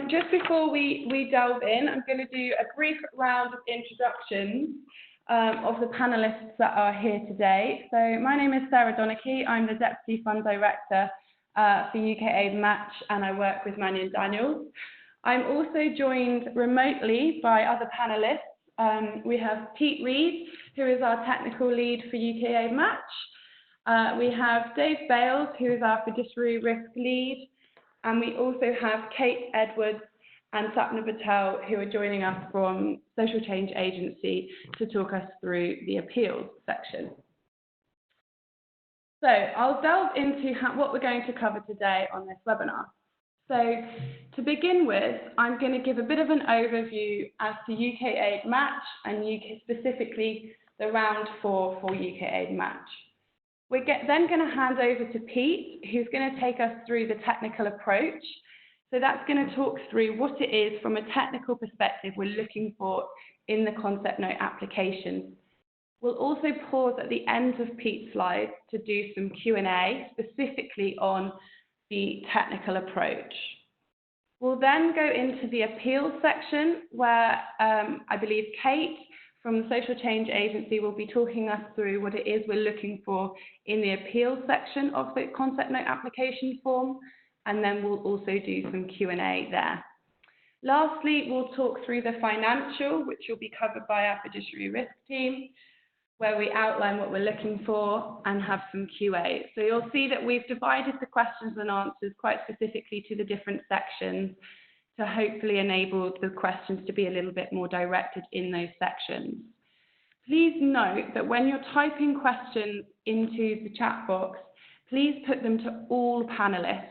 Just before we delve in, I'm going to do a brief round of introductions of the panelists that are here today. So my name is Sarah Donachie. I'm the Deputy Fund Director for UK Aid Match, and I work with Mannion Daniels. I'm also joined remotely by other panelists. We have Pete Reed, who is our Technical Lead for UK Aid Match. We have Dave Bales, who is our Fiduciary Risk Lead. And we also have Kate Edwards and Sapna Patel, who are joining us from Social Change Agency to talk us through the appeals section. So I'll delve into what we're going to cover today on this webinar. So to begin with, I'm going to give a bit of an overview as to UK Aid Match and specifically the round 4 for UK Aid Match. We're then going to hand over to Pete, who's going to take us through the technical approach. So that's going to talk through what it is from a technical perspective we're looking for in the concept note application. We'll also pause at the end of Pete's slides to do some Q&A, specifically on the technical approach. We'll then go into the appeals section, where I believe Kate from the Social Change Agency will be talking us through what it is we're looking for in the appeals section of the concept note application form, and then we'll also do some Q&A there. Lastly, we'll talk through the financial, which will be covered by our fiduciary risk team, where we outline what we're looking for and have some QA. So you'll see that we've divided the questions and answers quite specifically to the different sections to hopefully enable the questions to be a little bit more directed in those sections. Please note that when you're typing questions into the chat box, please put them to all panelists.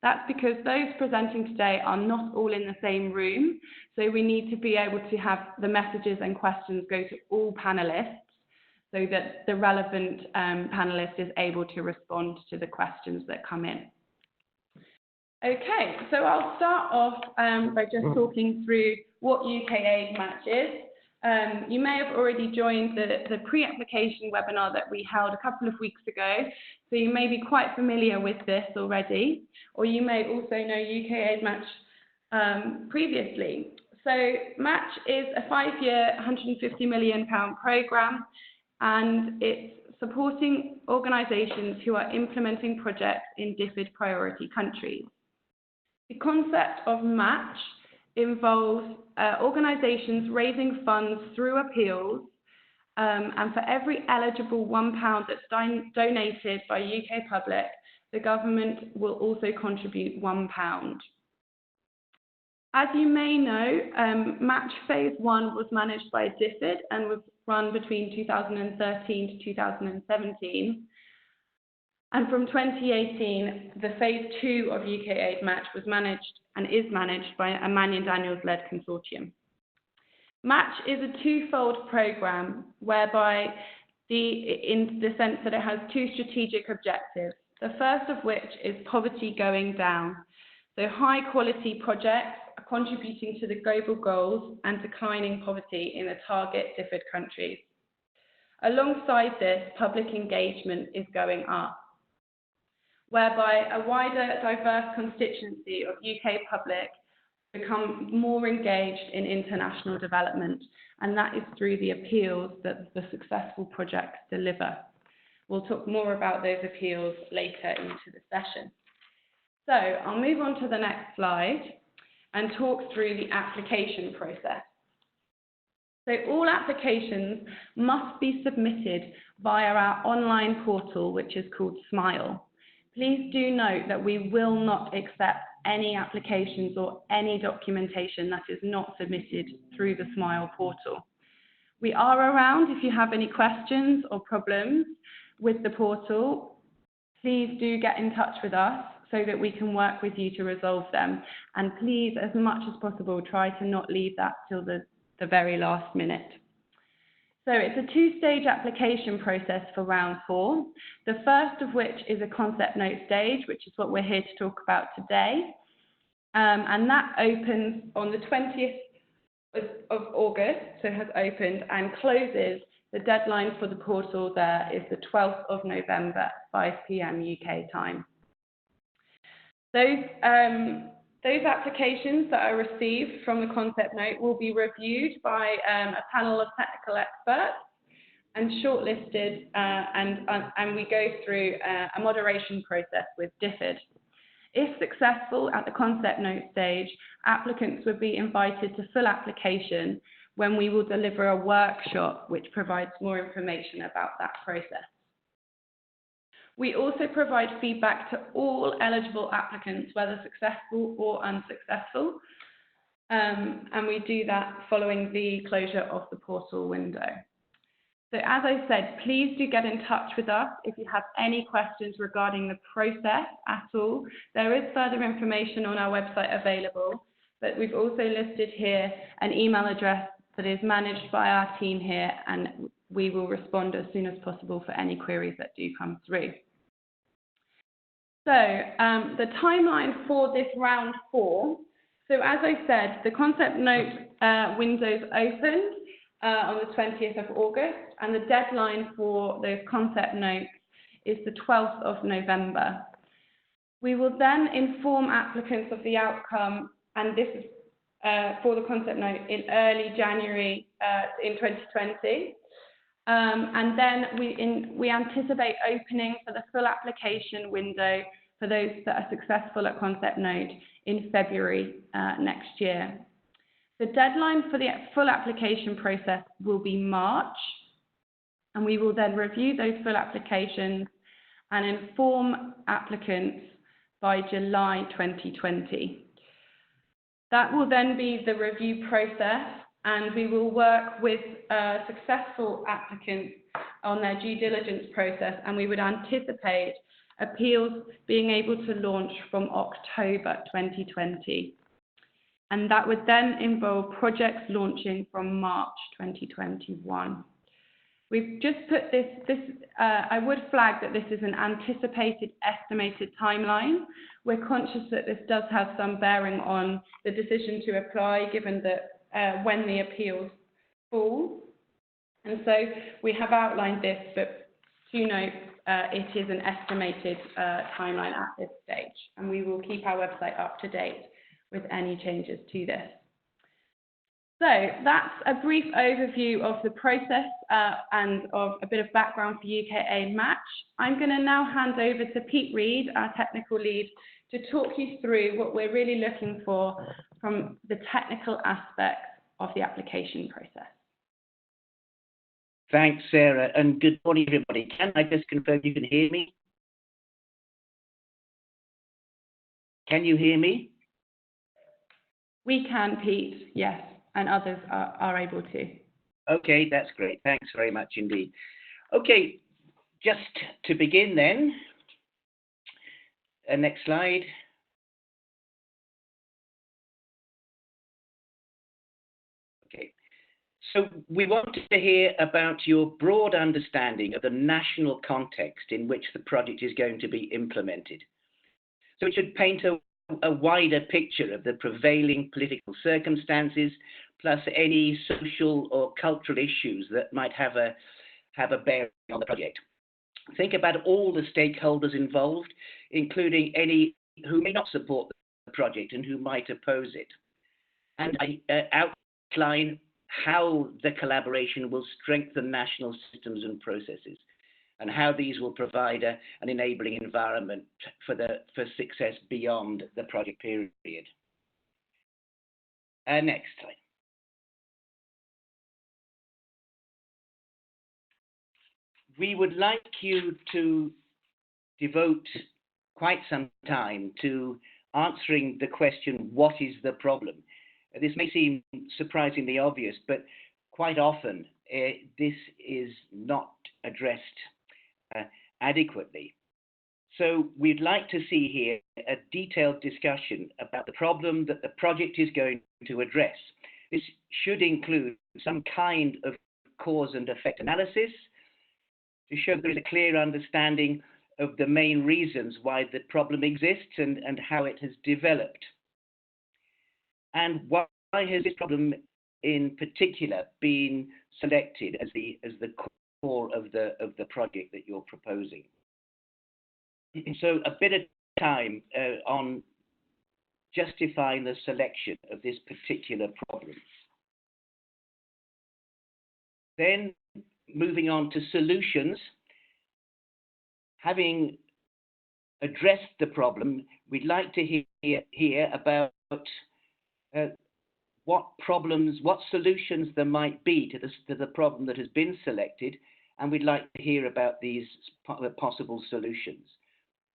That's because those presenting today are not all in the same room, so we need to be able to have the messages and questions go to all panelists so that the relevant panelist is able to respond to the questions that come in. Okay, so I'll start off by just talking through what UK Aid Match is. You may have already joined the pre-application webinar that we held a couple of weeks ago, so you may be quite familiar with this already, or you may also know UK Aid Match previously. So Match is a 5-year, £150 million programme, and it's supporting organisations who are implementing projects in DFID priority countries. The concept of Match involves organisations raising funds through appeals, and for every eligible £1 that's donated by UK Public, the government will also contribute £1. As you may know, Match Phase 1 was managed by DFID and was run between 2013 to 2017. And from 2018, the Phase 2 of UK Aid Match was managed and is managed by a Mannion Daniels-led consortium. Match is a twofold programme whereby in the sense that it has two strategic objectives. The first of which is poverty going down. So high quality projects are contributing to the global goals and declining poverty in the target DFID countries. Alongside this, public engagement is going up, whereby a wider, diverse constituency of UK public become more engaged in international development, and that is through the appeals that the successful projects deliver. We'll talk more about those appeals later into the session. So I'll move on to the next slide and talk through the application process. So all applications must be submitted via our online portal, which is called Smile. Please do note that we will not accept any applications or any documentation that is not submitted through the Smile portal. We are around if you have any questions or problems with the portal. Please do get in touch with us so that we can work with you to resolve them. And please, as much as possible, try to not leave that till the very last minute. So it's a two-stage application process for round 4. The first of which is a concept note stage, which is what we're here to talk about today. And that opens on the 20th of August, so has opened, and closes. The deadline for the portal there is the 12th of November, 5 p.m. UK time. Those Those applications that are received from the concept note will be reviewed by a panel of technical experts and shortlisted, and we go through a moderation process with DFID. If successful at the concept note stage, applicants would be invited to full application when we will deliver a workshop which provides more information about that process. We also provide feedback to all eligible applicants, whether successful or unsuccessful, and we do that following the closure of the portal window. So as I said, please do get in touch with us if you have any questions regarding the process at all. There is further information on our website available, but we've also listed here an email address that is managed by our team here, and we will respond as soon as possible for any queries that do come through. So the timeline for this round 4. So as I said, the concept note windows opened on the 20th of August, and the deadline for those concept notes is the 12th of November. We will then inform applicants of the outcome, and this is for the concept note in early January in 2020. And then we anticipate opening for the full application window for those that are successful at concept note in February next year. The deadline for the full application process will be March, and we will then review those full applications and inform applicants by July 2020. That will then be the review process, and we will work with successful applicants on their due diligence process, and we would anticipate appeals being able to launch from October 2020. And that would then involve projects launching from March 2021. We've just put this, I would flag that this is an anticipated estimated timeline. We're conscious that this does have some bearing on the decision to apply, given that when the appeals fall. And so we have outlined this, but to note, it is an estimated timeline at this stage, and we will keep our website up to date with any changes to this. So that's a brief overview of the process and of a bit of background for UKA Match. I'm going to now hand over to Pete Reed, our technical lead, to talk you through what we're really looking for from the technical aspects of the application process. Thanks, Sarah, and good morning, everybody. Can I just confirm you can hear me? Can you hear me? We can, Pete, yes, and others are able to. Okay, that's great. Thanks very much indeed. Okay, just to begin then, next slide. Okay, so we want to hear about your broad understanding of the national context in which the project is going to be implemented. So it should paint a wider picture of the prevailing political circumstances, plus any social or cultural issues that might have a bearing on the project. Think about all the stakeholders involved, including any who may not support the project and who might oppose it. And outline how the collaboration will strengthen national systems and processes, and how these will provide an enabling environment for success beyond the project period. Next slide. We would like you to devote quite some time to answering the question, what is the problem? This may seem surprisingly obvious, but quite often this is not addressed adequately. So we'd like to see here a detailed discussion about the problem that the project is going to address. This should include some kind of cause and effect analysis to show there is a clear understanding of the main reasons why the problem exists and how it has developed. And why has this problem in particular been selected as the core of the project that you're proposing? So a bit of time on justifying the selection of this particular problem. Then moving on to solutions. Having addressed the problem, we'd like to hear about what solutions there might be to the problem that has been selected, and we'd like to hear about these possible solutions.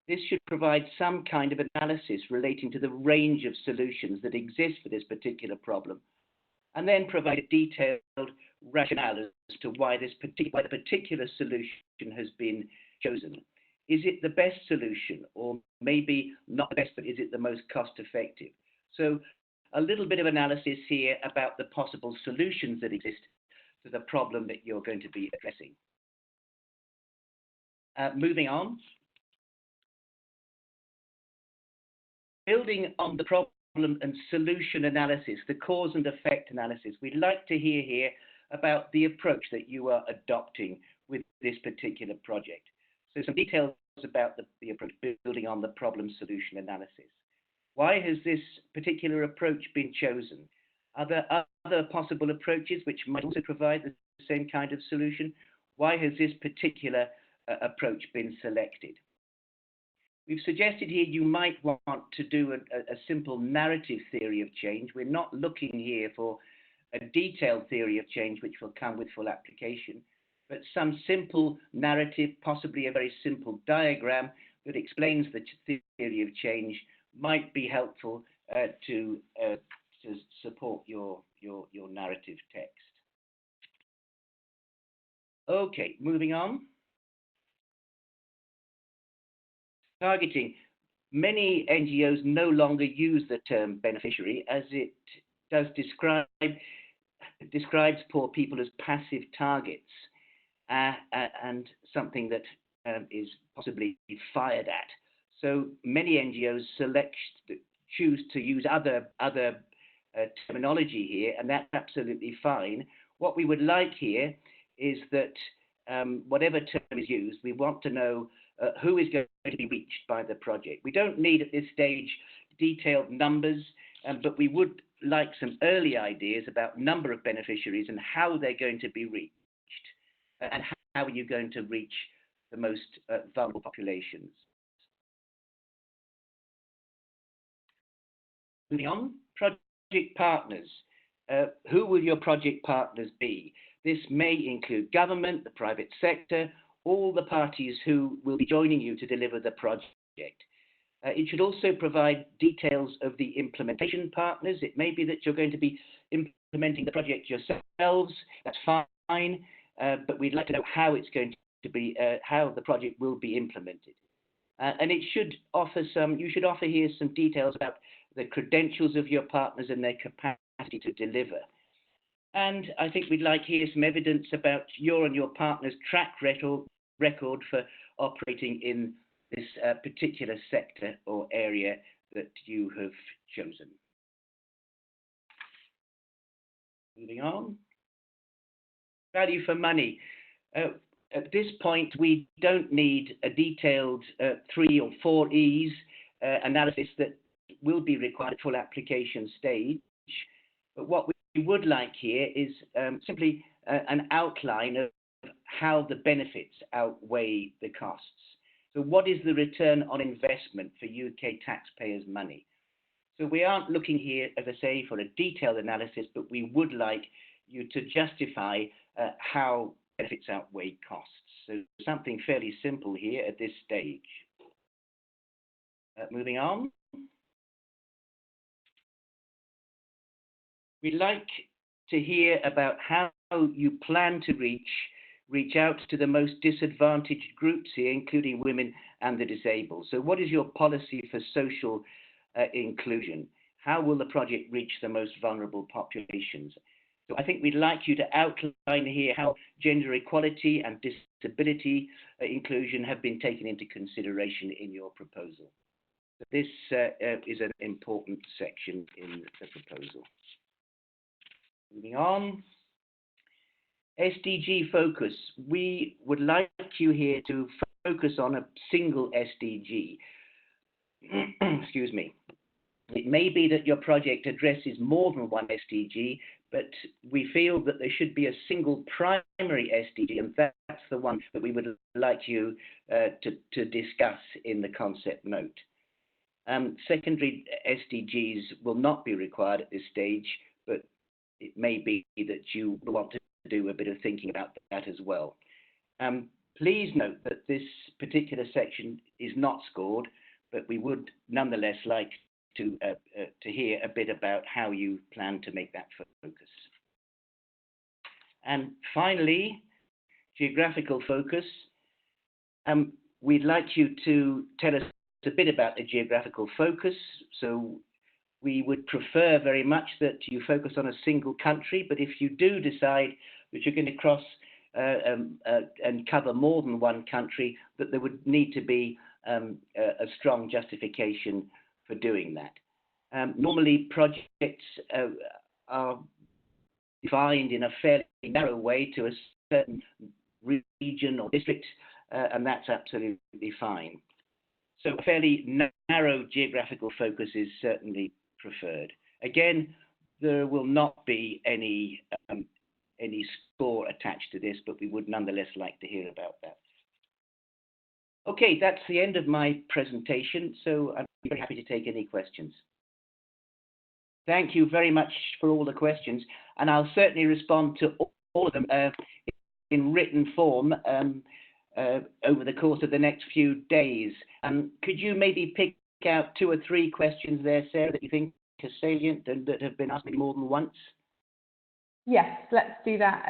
This should provide some kind of analysis relating to the range of solutions that exist for this particular problem, and then provide a detailed rationale as to why the particular solution has been chosen. Is it the best solution, or maybe not the best, but is it the most cost-effective? So a little bit of analysis here about the possible solutions that exist to the problem that you're going to be addressing. Moving on. Building on the problem and solution analysis, the cause and effect analysis, we'd like to hear here about the approach that you are adopting with this particular project. So some details about the approach, building on the problem solution analysis. Why has this particular approach been chosen? Are there other possible approaches which might also provide the same kind of solution? Why has this particular approach been selected? We've suggested here you might want to do a simple narrative theory of change. We're not looking here for a detailed theory of change which will come with full application, but some simple narrative, possibly a very simple diagram that explains the theory of change might be helpful to support your narrative text. Okay, moving on. Targeting. Many NGOs no longer use the term beneficiary, as it describes poor people as passive targets and something that is possibly fired at. So many NGOs choose to use other terminology here, and that's absolutely fine. What we would like here is that whatever term is used, we want to know who is going to be reached by the project. We don't need at this stage detailed numbers, but we would like some early ideas about number of beneficiaries and how they're going to be reached, and how are you going to reach the most vulnerable populations. Moving on, project partners. Who will your project partners be? This may include government, the private sector, all the parties who will be joining you to deliver the project. It should also provide details of the implementation partners. It may be that you're going to be implementing the project yourselves. That's fine, but we'd like to know how it's going to be, how the project will be implemented. And it should offer you should offer here some details about the credentials of your partners and their capacity to deliver. And I think we'd like here some evidence about your and your partner's track record for operating in this particular sector or area that you have chosen. Moving on. Value for money. At this point, we don't need a detailed 3 or 4 E's analysis that will be required at full application stage. But what we would like here is simply an outline of how the benefits outweigh the costs. So what is the return on investment for UK taxpayers' money? So we aren't looking here, as I say, for a detailed analysis, but we would like you to justify how benefits outweigh costs. So something fairly simple here at this stage. Moving on. We'd like to hear about how you plan to reach out to the most disadvantaged groups here, including women and the disabled. So what is your policy for social inclusion? How will the project reach the most vulnerable populations? So I think we'd like you to outline here how gender equality and disability inclusion have been taken into consideration in your proposal. This is an important section in the proposal. Moving on. SDG focus. We would like you here to focus on a single SDG. Excuse me. It may be that your project addresses more than one SDG, but we feel that there should be a single primary SDG, and that's the one that we would like you to discuss in the concept note. Secondary SDGs will not be required at this stage, but it may be that you want to do a bit of thinking about that as well. Please note that this particular section is not scored, but we would nonetheless like to hear a bit about how you plan to make that focus. And finally, geographical focus. We'd like you to tell us a bit about the geographical focus. So we would prefer very much that you focus on a single country, but if you do decide that you're going to cross and cover more than one country, that there would need to be a strong justification for doing that. Normally projects are defined in a fairly narrow way to a certain region or district, and that's absolutely fine. So a fairly narrow geographical focus is certainly preferred. Again, there will not be any score attached to this, but we would nonetheless like to hear about that. Okay, that's the end of my presentation, so I'm very happy to take any questions. Thank you very much for all the questions, and I'll certainly respond to all of them in written form over the course of the next few days. Could you maybe pick out 2 or 3 questions there, Sarah, that you think are salient and that have been asked more than once? Yes, let's do that.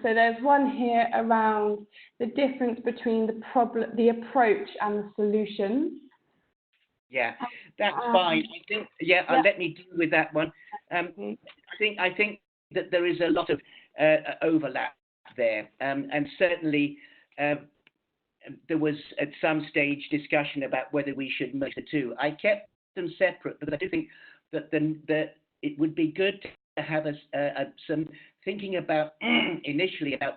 So there's one here around the difference between the approach and the solutions. Yeah, that's fine. I think, let me deal with that one. I think that there is a lot of overlap there, and certainly there was at some stage discussion about whether we should merge the two. I kept them separate, but I do think that it would be good to have some thinking about initially about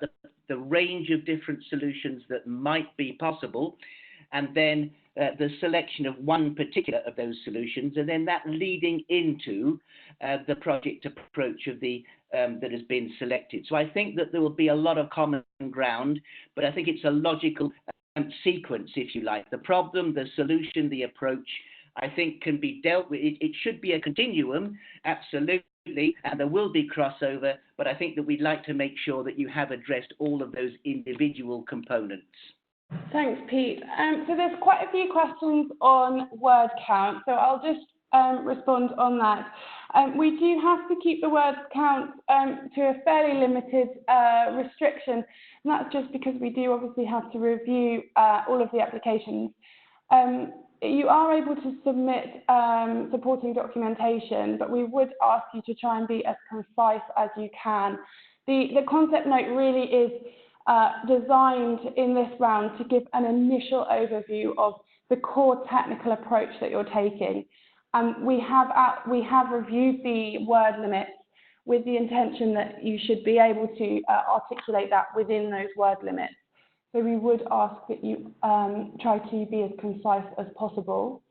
the range of different solutions that might be possible, and then the selection of one particular of those solutions, and then that leading into the project approach of that has been selected. So I think that there will be a lot of common ground, but I think it's a logical sequence, if you like. The problem, the solution, the approach, I think can be dealt with. It should be a continuum, absolutely, and there will be crossover, but I think that we'd like to make sure that you have addressed all of those individual components. Thanks, Pete. So there's quite a few questions on word count, so I'll just respond on that. We do have to keep the word count to a fairly limited restriction, and that's just because we do obviously have to review all of the applications. You are able to submit supporting documentation, but we would ask you to try and be as concise as you can. The concept note really is designed in this round to give an initial overview of the core technical approach that you're taking. We have reviewed the word limits with the intention that you should be able to articulate that within those word limits. So we would ask that you try to be as concise as possible.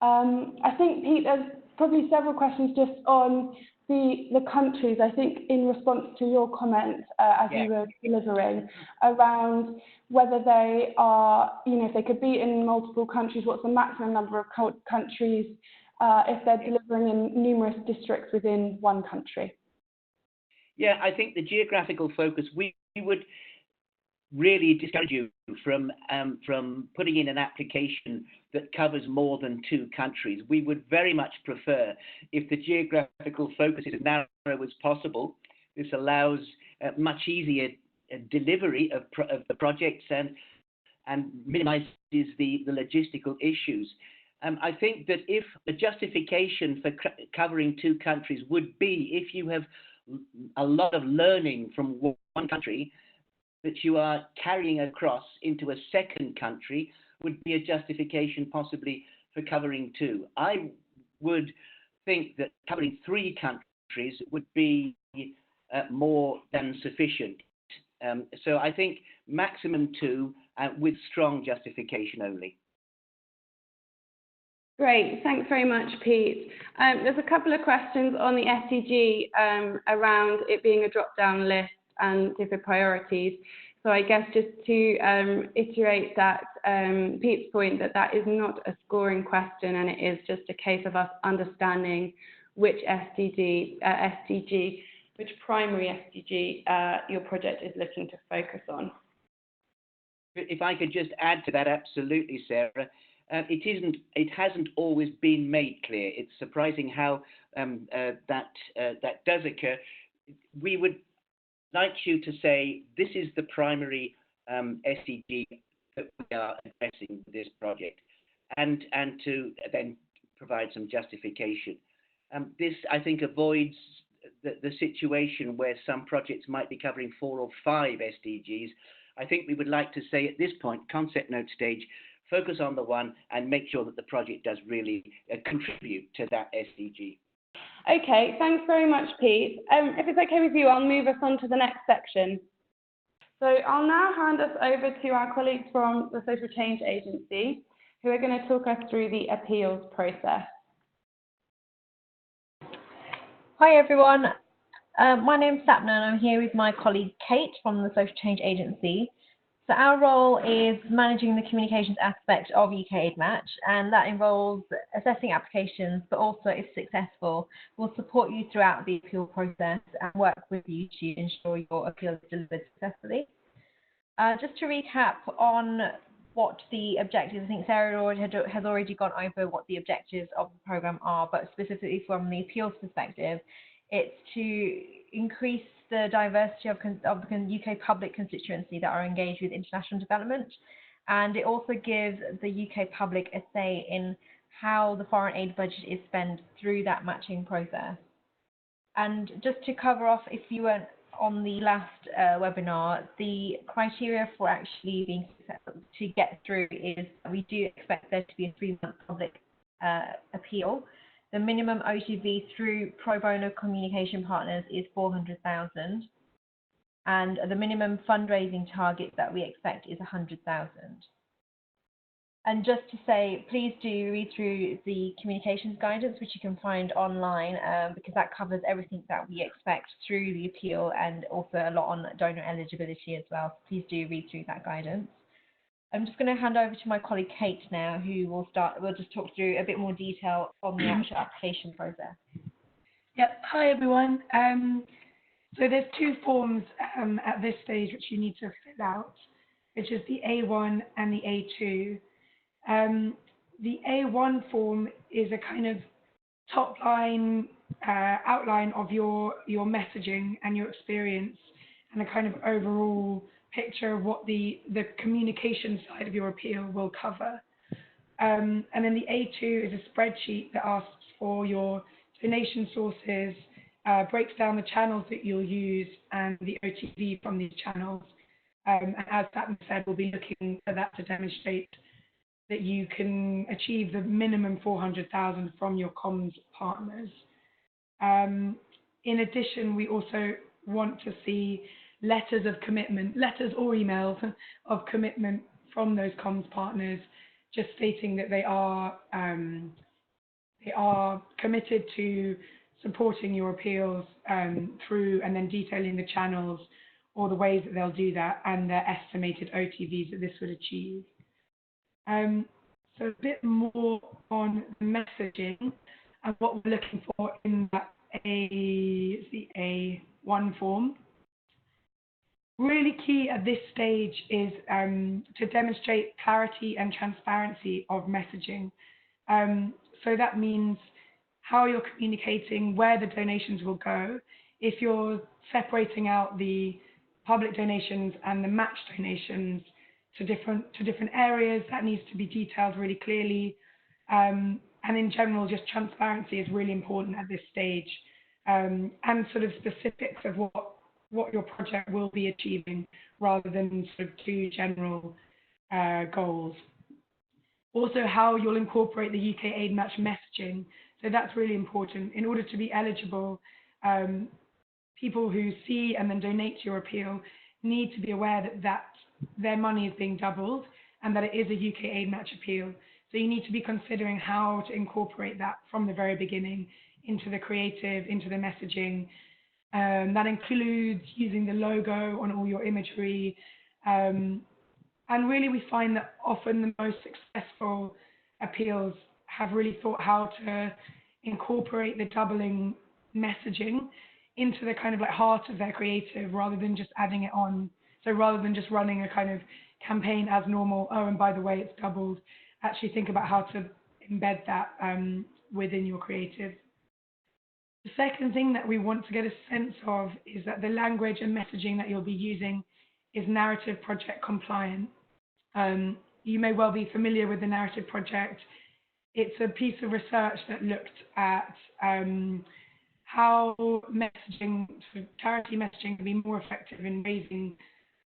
I think, Pete, there's probably several questions just on the countries, I think in response to your comment as you were delivering, around whether they are, if they could be in multiple countries, what's the maximum number of countries if they're delivering in numerous districts within one country? Yeah, I think the geographical focus, we would really discourage you from putting in an application that covers more than 2 countries. We would very much prefer if the geographical focus is as narrow as possible. This allows much easier delivery of the projects and minimizes the logistical issues. I think that if the justification for covering 2 countries would be if you have a lot of learning from one country that you are carrying across into a second country, would be a justification possibly for covering 2. I would think that covering 3 countries would be more than sufficient. So I think maximum 2 with strong justification only. Great, thanks very much, Pete. There's a couple of questions on the SDG around it being a drop-down list and different priorities. So I guess just to iterate that Pete's point that is not a scoring question, and it is just a case of us understanding which SDG, which primary SDG your project is looking to focus on. If I could just add to that, absolutely, Sarah. It hasn't always been made clear. It's surprising how that does occur. We would like you to say this is the primary SDG that we are addressing with this project, and to then provide some justification. This, I think, avoids the situation where some projects might be covering 4 or 5 SDGs. I think we would like to say at this point, concept note stage, focus on the one and make sure that the project does really contribute to that SDG. Okay, thanks very much, Pete. If it's okay with you, I'll move us on to the next section. So I'll now hand us over to our colleagues from the Social Change Agency, who are going to talk us through the appeals process. Hi everyone, my name's Sapna and I'm here with my colleague Kate from the Social Change Agency. So our role is managing the communications aspect of UK Aid Match, and that involves assessing applications, but also, if successful, we'll support you throughout the appeal process and work with you to ensure your appeal is delivered successfully. Just to recap on what the objectives, I think Sarah has already gone over what the objectives of the programme are, but specifically from the appeals perspective, it's to increase the diversity of the UK public constituency that are engaged with international development, and it also gives the UK public a say in how the foreign aid budget is spent through that matching process. And just to cover off, if you weren't on the last webinar, the criteria for actually being successful to get through is we do expect there to be a 3-month public appeal. The minimum OTV through pro bono communication partners is 400,000, and the minimum fundraising target that we expect is 100,000. And just to say, please do read through the communications guidance, which you can find online, because that covers everything that we expect through the appeal, and also a lot on donor eligibility as well. So please do read through that guidance. I'm just going to hand over to my colleague Kate now, who will just talk through a bit more detail on the actual application process. Yep. Hi everyone. So there's 2 forms at this stage which you need to fill out, which is the A1 and the A2. The A1 form is a kind of top line outline of your messaging and your experience, and a kind of overall picture of what the communication side of your appeal will cover. And then the A2 is a spreadsheet that asks for your donation sources, breaks down the channels that you'll use and the OTV from these channels. And as Satna said, we'll be looking for that to demonstrate that you can achieve the minimum 400,000 from your comms partners. In addition, we also want to see letters of commitment, letters or emails of commitment from those comms partners, just stating that they are committed to supporting your appeals through, and then detailing the channels or the ways that they'll do that and their estimated OTVs that this would achieve. So a bit more on the messaging and what we're looking for in that the A1 form. Really key at this stage is to demonstrate clarity and transparency of messaging. So that means how you're communicating, where the donations will go. If you're separating out the public donations and the match donations to different areas, that needs to be detailed really clearly. And in general, just transparency is really important at this stage, and sort of specifics of what your project will be achieving, rather than sort of too general goals. Also, how you'll incorporate the UK Aid Match messaging. So that's really important. In order to be eligible, people who see and then donate to your appeal need to be aware that their money is being doubled and that it is a UK Aid Match appeal. So you need to be considering how to incorporate that from the very beginning into the creative, into the messaging. That includes using the logo on all your imagery. And really, we find that often the most successful appeals have really thought how to incorporate the doubling messaging into the kind of like heart of their creative rather than just adding it on. So rather than just running a kind of campaign as normal, oh, and by the way, it's doubled, actually think about how to embed that within your creative. The second thing that we want to get a sense of is that the language and messaging that you'll be using is narrative project compliant. You may well be familiar with the narrative project. It's a piece of research that looked at how messaging, charity messaging, can be more effective in raising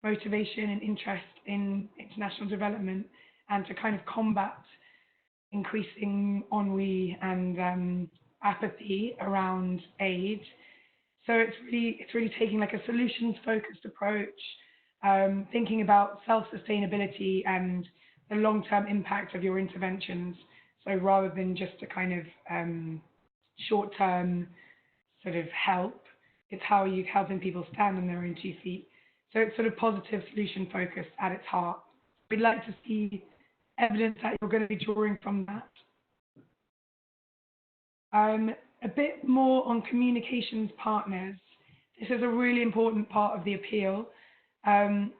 motivation and interest in international development and to kind of combat increasing ennui and apathy around aid. So it's really taking like a solutions-focused approach, thinking about self-sustainability and the long-term impact of your interventions. So rather than just a kind of short-term sort of help, it's how you're helping people stand on their own 2 feet. So it's sort of positive solution-focused at its heart. We'd like to see evidence that you're going to be drawing from that. A bit more on communications partners. This is a really important part of the appeal. And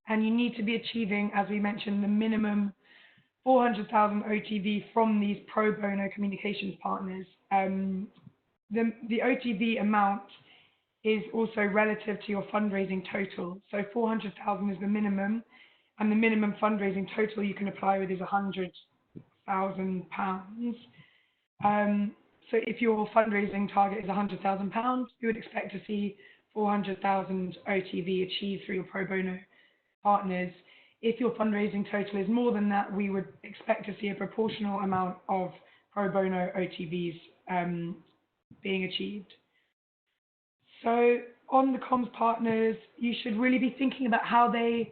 you need to be achieving, as we mentioned, the minimum 400,000 OTV from these pro bono communications partners. The OTV amount is also relative to your fundraising total. So 400,000 is the minimum, and the minimum fundraising total you can apply with is £100,000. So if your fundraising target is £100,000, you would expect to see 400,000 OTV achieved through your pro bono partners. If your fundraising total is more than that, we would expect to see a proportional amount of pro bono OTVs being achieved. So on the comms partners, you should really be thinking about how they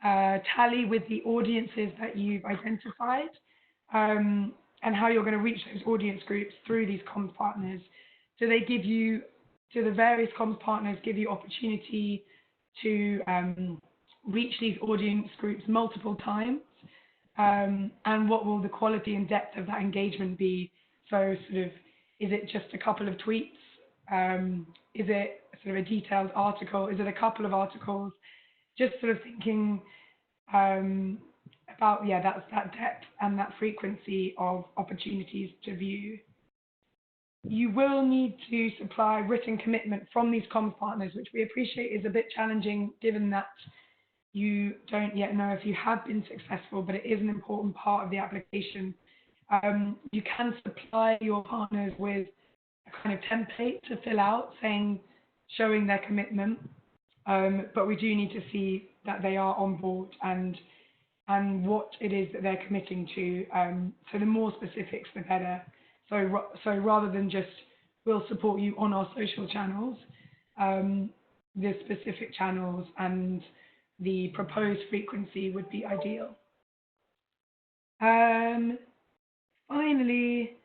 tally with the audiences that you've identified, and how you're going to reach those audience groups through these comms partners. Do they give you, do the various comms partners give you opportunity to reach these audience groups multiple times? And what will the quality and depth of that engagement be? So sort of, is it just a couple of tweets? Is it sort of a detailed article? Is it a couple of articles? Just sort of thinking about, that depth and that frequency of opportunities to view. You will need to supply written commitment from these comms partners, which we appreciate is a bit challenging given that you don't yet know if you have been successful, but it is an important part of the application. You can supply your partners with a kind of template to fill out showing their commitment, but we do need to see that they are on board and what it is that they're committing to. So the more specifics, the better. So rather than just, we'll support you on our social channels, the specific channels and the proposed frequency would be ideal. Finally,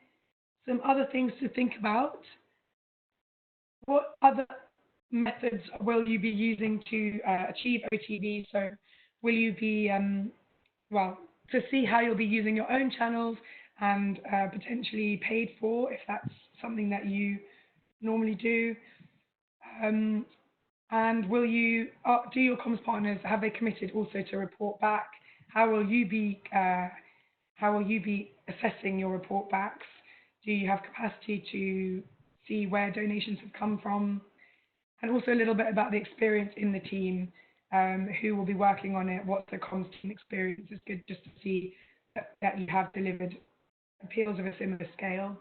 some other things to think about. What other methods will you be using to achieve OTV? So will you be, to see how you'll be using your own channels and potentially paid for if that's something that you normally do. And will you, do your comms partners, have they committed also to report back? How will you be assessing your report backs? Do you have capacity to see where donations have come from? And also a little bit about the experience in the team, who will be working on it, what's the comms team experience. It's good just to see that you have delivered appeals of a similar scale.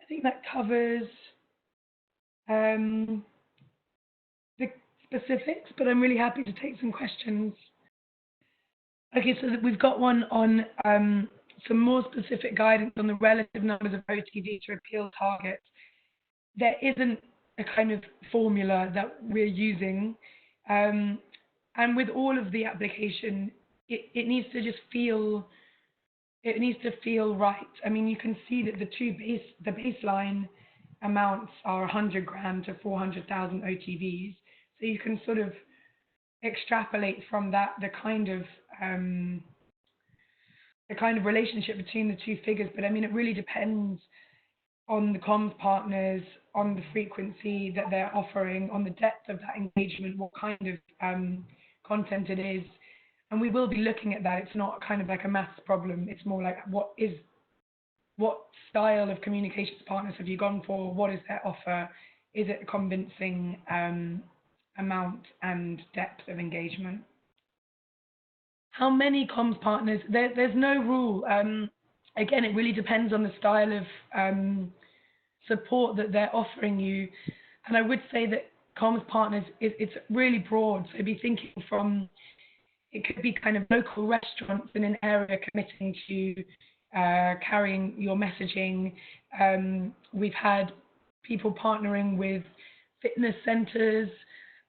I think that covers the specifics, but I'm really happy to take some questions. Okay, so we've got one on some more specific guidance on the relative numbers of OTV to appeal targets. There isn't a kind of formula that we're using, and with all of the application, it needs to just feel, it needs to feel right. I mean, you can see that the baseline amounts are 100 grand to 400,000 OTVs. So you can sort of extrapolate from that the kind of relationship between the two figures. But I mean, it really depends on the comms partners, on the frequency that they're offering, on the depth of that engagement, what kind of content it is. And we will be looking at that. It's not kind of like a maths problem. It's more like what style of communications partners have you gone for? What is their offer? Is it a convincing amount and depth of engagement? How many comms partners? There's no rule. Again, it really depends on the style of support that they're offering you. And I would say that comms partners, it's really broad. So be thinking from, it could be kind of local restaurants in an area committing to carrying your messaging. We've had people partnering with fitness centers,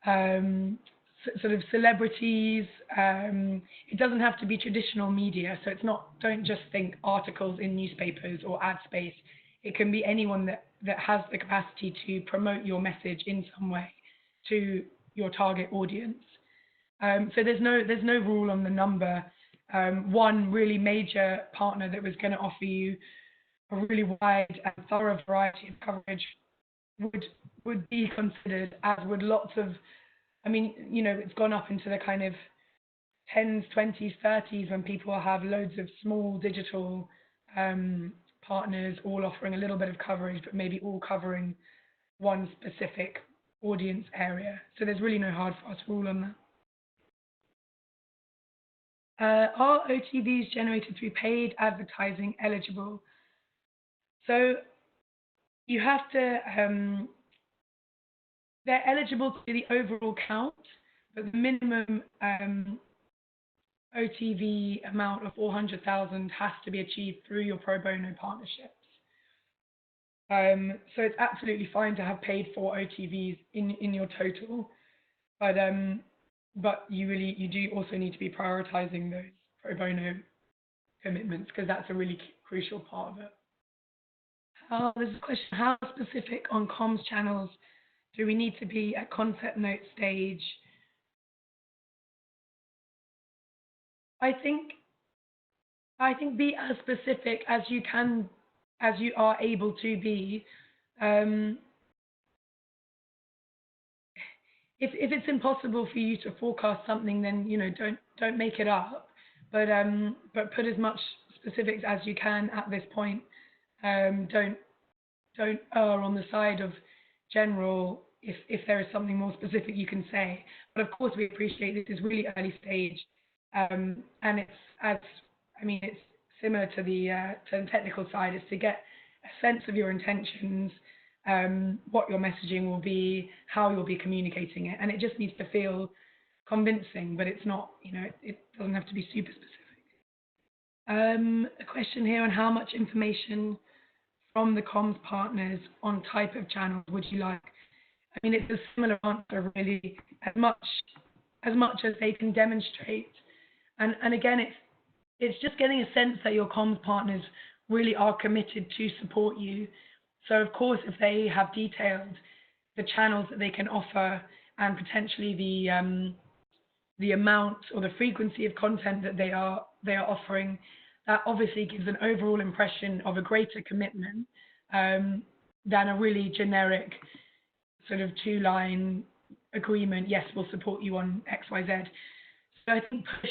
sort of celebrities. It doesn't have to be traditional media, so it's not, don't just think articles in newspapers or ad space. It can be anyone that has the capacity to promote your message in some way to your target audience. So there's no rule on the number. One really major partner that was going to offer you a really wide and thorough variety of coverage would be considered, as would lots of, I mean, you know, it's gone up into the kind of 10s, 20s, 30s when people have loads of small digital partners all offering a little bit of coverage, but maybe all covering one specific audience area. So there's really no hard, fast rule on that. Are OTVs generated through paid advertising eligible? So you have to, they're eligible to the overall count, but the minimum OTV amount of 400,000 has to be achieved through your pro bono partnerships. So it's absolutely fine to have paid for OTVs in your total, but you do also need to be prioritizing those pro bono commitments, because that's a really crucial part of it. There's a question, how specific on comms channels do we need to be at concept note stage? I think be as specific as you can, as you are able to be. If it's impossible for you to forecast something, then don't make it up. But put as much specifics as you can at this point. Don't err on the side of general if there is something more specific you can say. But of course, we appreciate this is really early stage, and it's similar to the technical side, is to get a sense of your intentions, what your messaging will be, how you'll be communicating it, and it just needs to feel convincing, but it's not, it doesn't have to be super specific. A question here on how much information from the comms partners on type of channels would you like? I mean, it's a similar answer, really, as much as they can demonstrate. And again, it's just getting a sense that your comms partners really are committed to support you. So of course, if they have detailed the channels that they can offer and potentially the amount or the frequency of content that they are offering, that obviously gives an overall impression of a greater commitment than a really generic sort of two-line agreement. Yes, we'll support you on X, Y, Z. So I think push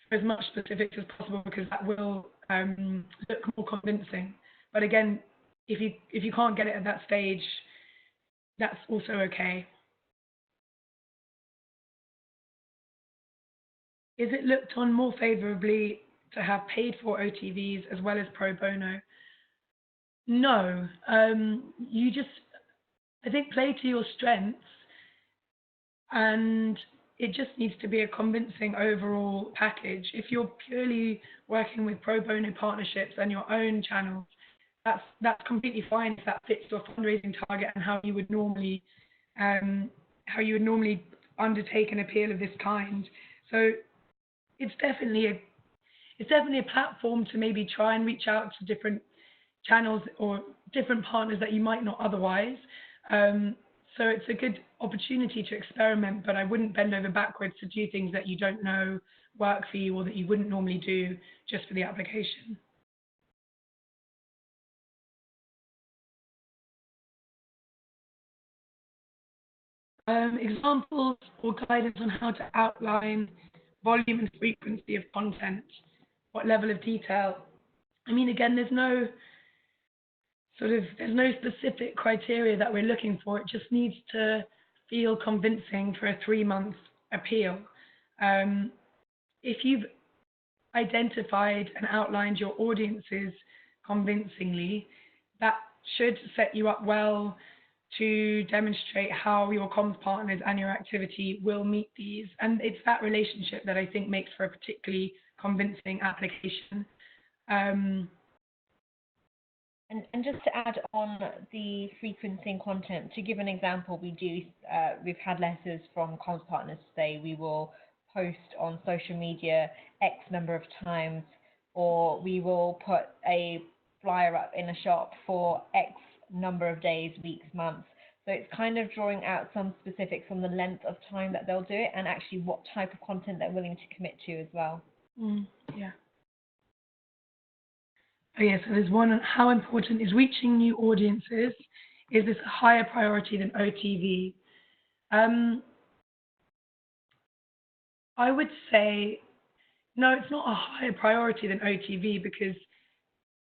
for as much specifics as possible, because that will look more convincing. But again, if you can't get it at that stage, that's also okay. Is it looked on more favorably to have paid for OTVs as well as pro bono? No. You just, I think, play to your strengths, and it just needs to be a convincing overall package. If you're purely working with pro bono partnerships and your own channels, that's completely fine if that fits your fundraising target and how you would normally undertake an appeal of this kind. So it's definitely a platform to maybe try and reach out to different channels or different partners that you might not otherwise. So it's a good opportunity to experiment, but I wouldn't bend over backwards to do things that you don't know work for you or that you wouldn't normally do just for the application. Examples or guidance on how to outline volume and frequency of content, what level of detail. I mean, again, there's no specific criteria that we're looking for. It just needs to feel convincing for a 3-month appeal. If you've identified and outlined your audiences convincingly, that should set you up well to demonstrate how your comms partners and your activity will meet these. And it's that relationship that I think makes for a particularly convincing application. And just to add on the frequency and content, to give an example, we've had letters from comms partners say we will post on social media X number of times, or we will put a flyer up in a shop for X number of days, weeks, months. So it's kind of drawing out some specifics on the length of time that they'll do it and actually what type of content they're willing to commit to as well. Yeah. Oh yeah, so there's one on how important is reaching new audiences? Is this a higher priority than OTV? I would say, no, it's not a higher priority than OTV because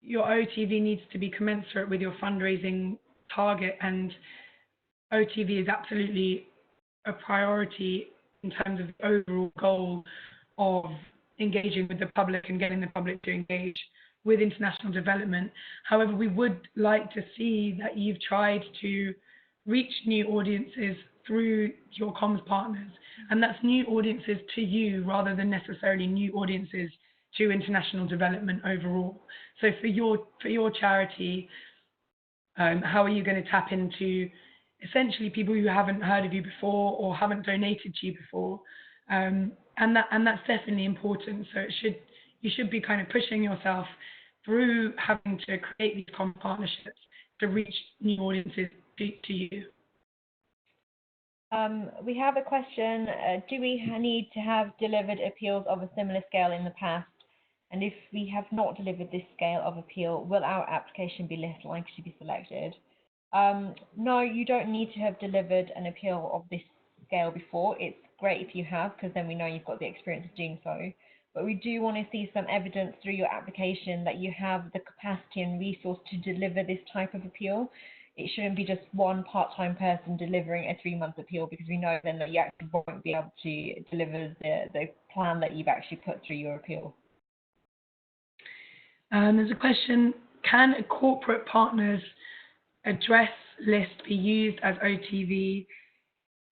your OTV needs to be commensurate with your fundraising target, and OTV is absolutely a priority in terms of the overall goal of engaging with the public and getting the public to engage with international development. However, we would like to see that you've tried to reach new audiences through your comms partners, and that's new audiences to you rather than necessarily new audiences to international development overall. So for your charity, how are you going to tap into essentially people who haven't heard of you before or haven't donated to you before? And that's definitely important. So you should be kind of pushing yourself through having to create these common partnerships to reach new audiences to you. We have a question. Do we need to have delivered appeals of a similar scale in the past? And if we have not delivered this scale of appeal, will our application be less likely to be selected? No, you don't need to have delivered an appeal of this scale before. It's great if you have, because then we know you've got the experience of doing so. But we do want to see some evidence through your application that you have the capacity and resource to deliver this type of appeal. It shouldn't be just one part-time person delivering a 3-month appeal, because we know then that you actually won't be able to deliver the plan that you've actually put through your appeal. There's a question, can a corporate partner's address list be used as OTV?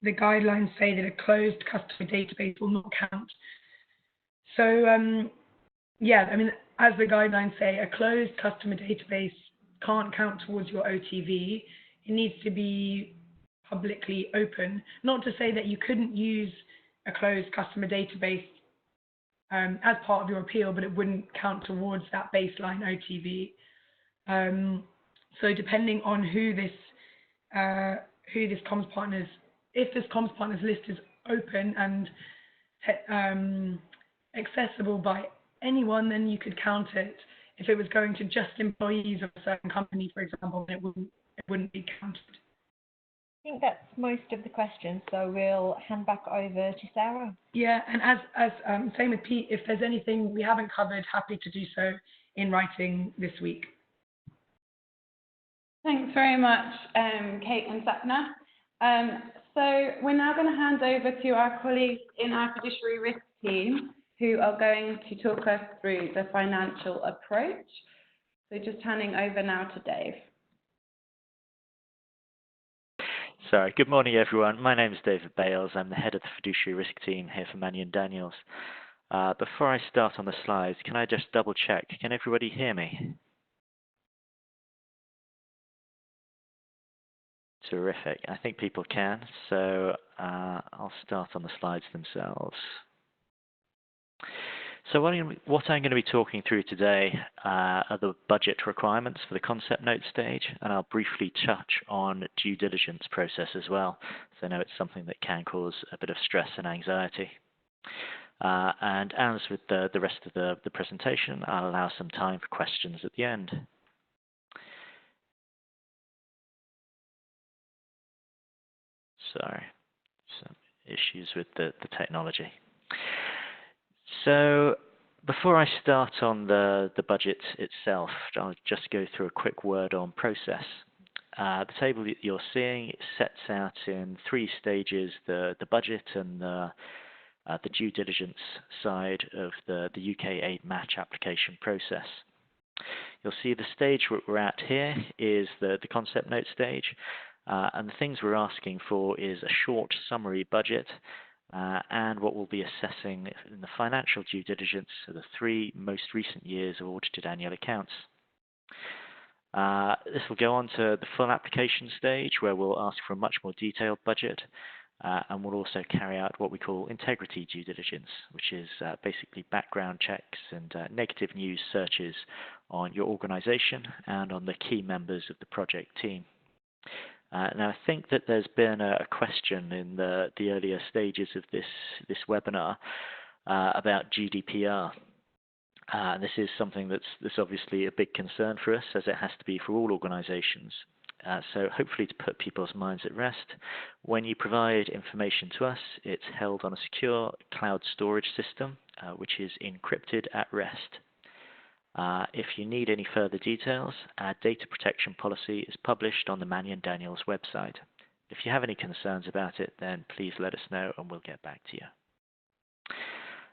The guidelines say that a closed customer database will not count. So, yeah, I mean, as the guidelines say, a closed customer database can't count towards your OTV. It needs to be publicly open. Not to say that you couldn't use a closed customer database as part of your appeal, but it wouldn't count towards that baseline OTV. So depending on who this comms partners, if this comms partners list is open and accessible by anyone, then you could count it. If it was going to just employees of a certain company, for example, then it wouldn't be counted. I think that's most of the questions, so we'll hand back over to Sarah. Yeah, and as same with Pete, if there's anything we haven't covered, happy to do so in writing this week. Thanks very much, Kate and Sapna. So we're now going to hand over to our colleagues in our fiduciary risk team, who are going to talk us through the financial approach. So just handing over now to Dave. Sorry, good morning everyone. My name is David Bales. I'm the head of the fiduciary risk team here for Mannion Daniels. Before I start on the slides, can I just double check? Can everybody hear me? Terrific. I think people can, so I'll start on the slides themselves. So what I'm going to be talking through today are the budget requirements for the concept note stage, and I'll briefly touch on due diligence process as well, so I know it's something that can cause a bit of stress and anxiety. And as with the rest of the presentation, I'll allow some time for questions at the end. Sorry, some issues with the technology. So before I start on the budget itself, I'll just go through a quick word on process. The table that you're seeing sets out in 3 stages the budget and the due diligence side of the UK aid match application process. You'll see the stage we're at here is the concept note stage, and the things we're asking for is a short summary budget and what we'll be assessing in the financial due diligence of the 3 most recent years of audited annual accounts. This will go on to the full application stage, where we'll ask for a much more detailed budget, and we'll also carry out what we call integrity due diligence, which is basically background checks and negative news searches on your organization and on the key members of the project team. Now, I think that there's been a question in the earlier stages of this webinar about GDPR. This is something that's obviously a big concern for us, as it has to be for all organizations. So hopefully to put people's minds at rest, when you provide information to us, it's held on a secure cloud storage system, which is encrypted at rest. If you need any further details, our data protection policy is published on the Mannion Daniels website. If you have any concerns about it, then please let us know and we'll get back to you.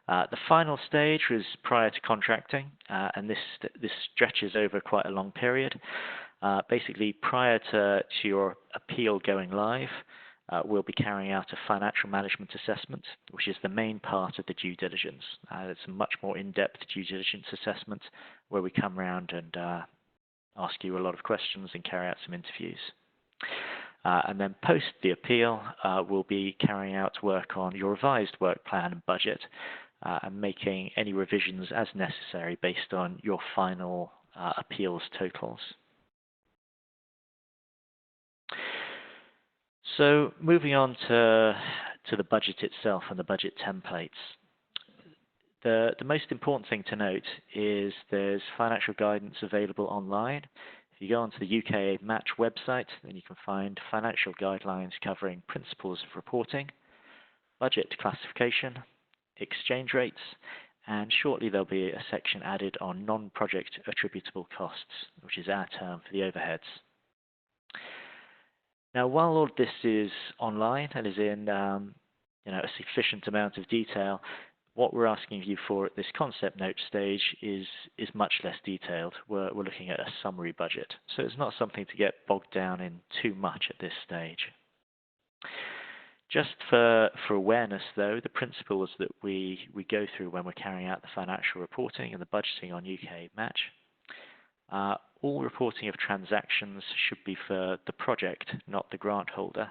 The final stage was prior to contracting, and this stretches over quite a long period. Basically, prior to your appeal going live, we'll be carrying out a financial management assessment, which is the main part of the due diligence. It's a much more in-depth due diligence assessment where we come around and ask you a lot of questions and carry out some interviews. And then post the appeal, we'll be carrying out work on your revised work plan and budget and making any revisions as necessary based on your final appeals totals. So moving on to the budget itself and the budget templates. The most important thing to note is there's financial guidance available online. If you go onto the UK Match website, then you can find financial guidelines covering principles of reporting, budget classification, exchange rates, and shortly there'll be a section added on non-project attributable costs, which is our term for the overheads. Now, while all of this is online and is in a sufficient amount of detail, what we're asking you for at this concept note stage is much less detailed. We're looking at a summary budget, so it's not something to get bogged down in too much at this stage. Just for awareness, though, the principles that we go through when we're carrying out the financial reporting and the budgeting on UK Match. All reporting of transactions should be for the project, not the grant holder.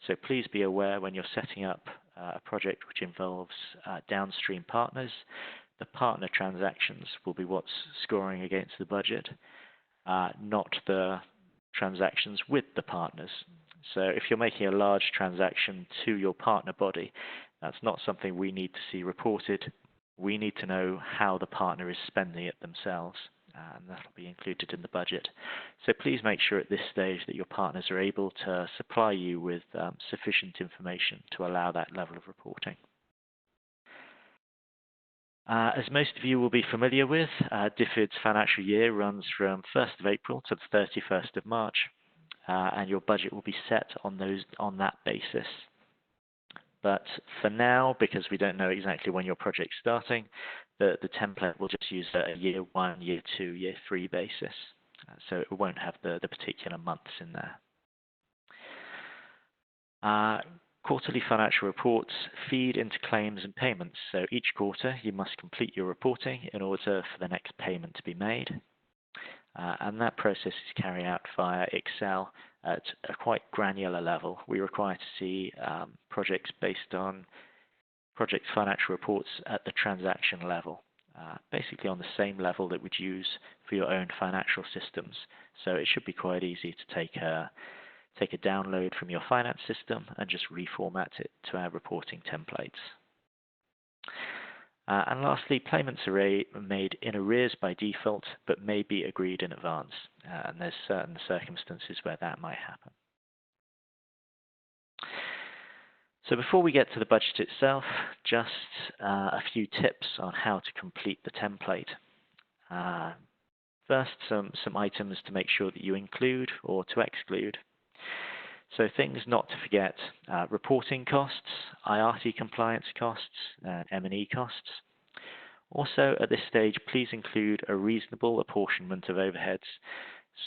So please be aware when you're setting up a project which involves downstream partners, the partner transactions will be what's scoring against the budget, not the transactions with the partners. So if you're making a large transaction to your partner body, that's not something we need to see reported. We need to know how the partner is spending it themselves, and that'll be included in the budget. So please make sure at this stage that your partners are able to supply you with sufficient information to allow that level of reporting. As most of you will be familiar with, DFID's financial year runs from 1st of April to the 31st of March, and your budget will be set on that basis. But for now, because we don't know exactly when your project's starting, the template will just use a year 1, year 2, year 3 basis. So it won't have the particular months in there. Quarterly financial reports feed into claims and payments. So each quarter you must complete your reporting in order for the next payment to be made. And that process is carried out via Excel at a quite granular level. We require to see projects based on project financial reports at the transaction level, basically on the same level that we'd use for your own financial systems. So it should be quite easy to take a download from your finance system and just reformat it to our reporting templates. And lastly, payments are made in arrears by default, but may be agreed in advance. And there's certain circumstances where that might happen. So before we get to the budget itself, just a few tips on how to complete the template. First, some items to make sure that you include or to exclude. So things not to forget: reporting costs, IRT compliance costs, M&E costs. Also, at this stage, please include a reasonable apportionment of overheads.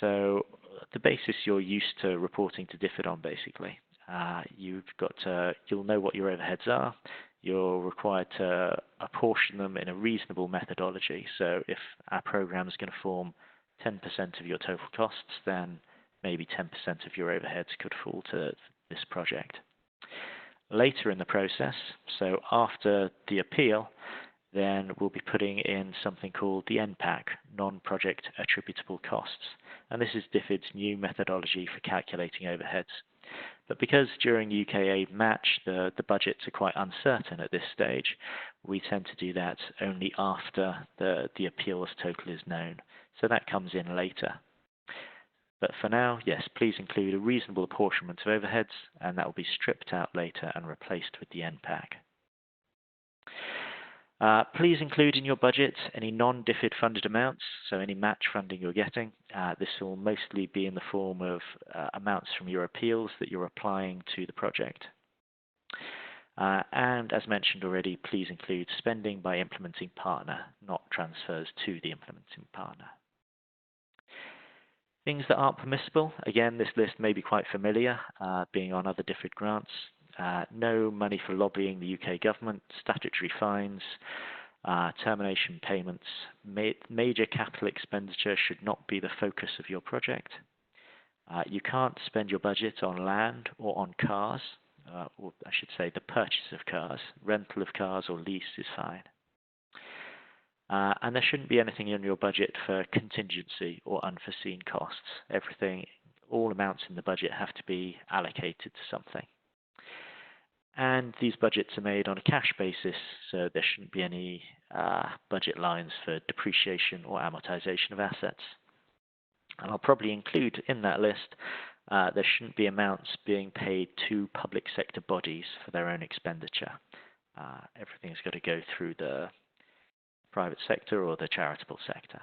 So the basis you're used to reporting to DFID on, basically. You'll know what your overheads are. You're required to apportion them in a reasonable methodology. So if our program is going to form 10% of your total costs, then maybe 10% of your overheads could fall to this project. Later in the process, so after the appeal, then we'll be putting in something called the NPAC, non-project attributable costs. And this is DFID's new methodology for calculating overheads. But because during UKAID match, the budgets are quite uncertain at this stage, we tend to do that only after the appeals total is known. So that comes in later. But for now, yes, please include a reasonable apportionment of overheads, and that will be stripped out later and replaced with the NPAC. Please include in your budget any non-DFID funded amounts, so any match funding you're getting. This will mostly be in the form of amounts from your appeals that you're applying to the project. And as mentioned already, please include spending by implementing partner, not transfers to the implementing partner. Things that aren't permissible, again, this list may be quite familiar, being on other DFID grants. No money for lobbying the UK government, statutory fines, termination payments. Major capital expenditure should not be the focus of your project. You can't spend your budget on land or on cars, or I should say the purchase of cars. Rental of cars or lease is fine. And there shouldn't be anything in your budget for contingency or unforeseen costs. All amounts in the budget have to be allocated to something. And these budgets are made on a cash basis, so there shouldn't be any budget lines for depreciation or amortization of assets. And I'll probably include in that list, there shouldn't be amounts being paid to public sector bodies for their own expenditure. Everything's got to go through the private sector or the charitable sector.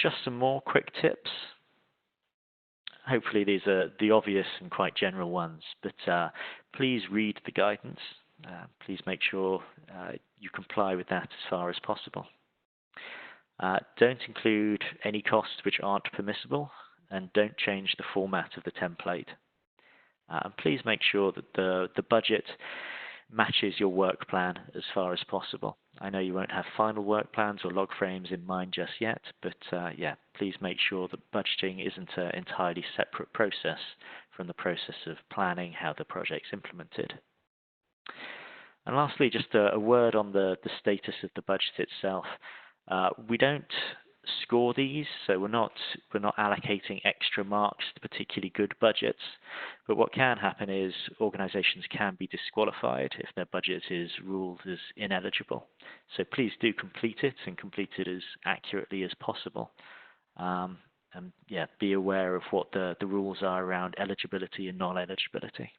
Just some more quick tips. Hopefully these are the obvious and quite general ones, but please read the guidance. Please make sure you comply with that as far as possible. Don't include any costs which aren't permissible, and don't change the format of the template. And please make sure that the budget matches your work plan as far as possible. I know you won't have final work plans or log frames in mind just yet, but yeah, please make sure that budgeting isn't an entirely separate process from the process of planning how the project's implemented. And lastly, just a word on the status of the budget itself. We don't score these, so we're not allocating extra marks to particularly good budgets. But what can happen is organisations can be disqualified if their budget is ruled as ineligible. So please do complete it, and complete it as accurately as possible. And yeah, be aware of what the rules are around eligibility and non-eligibility.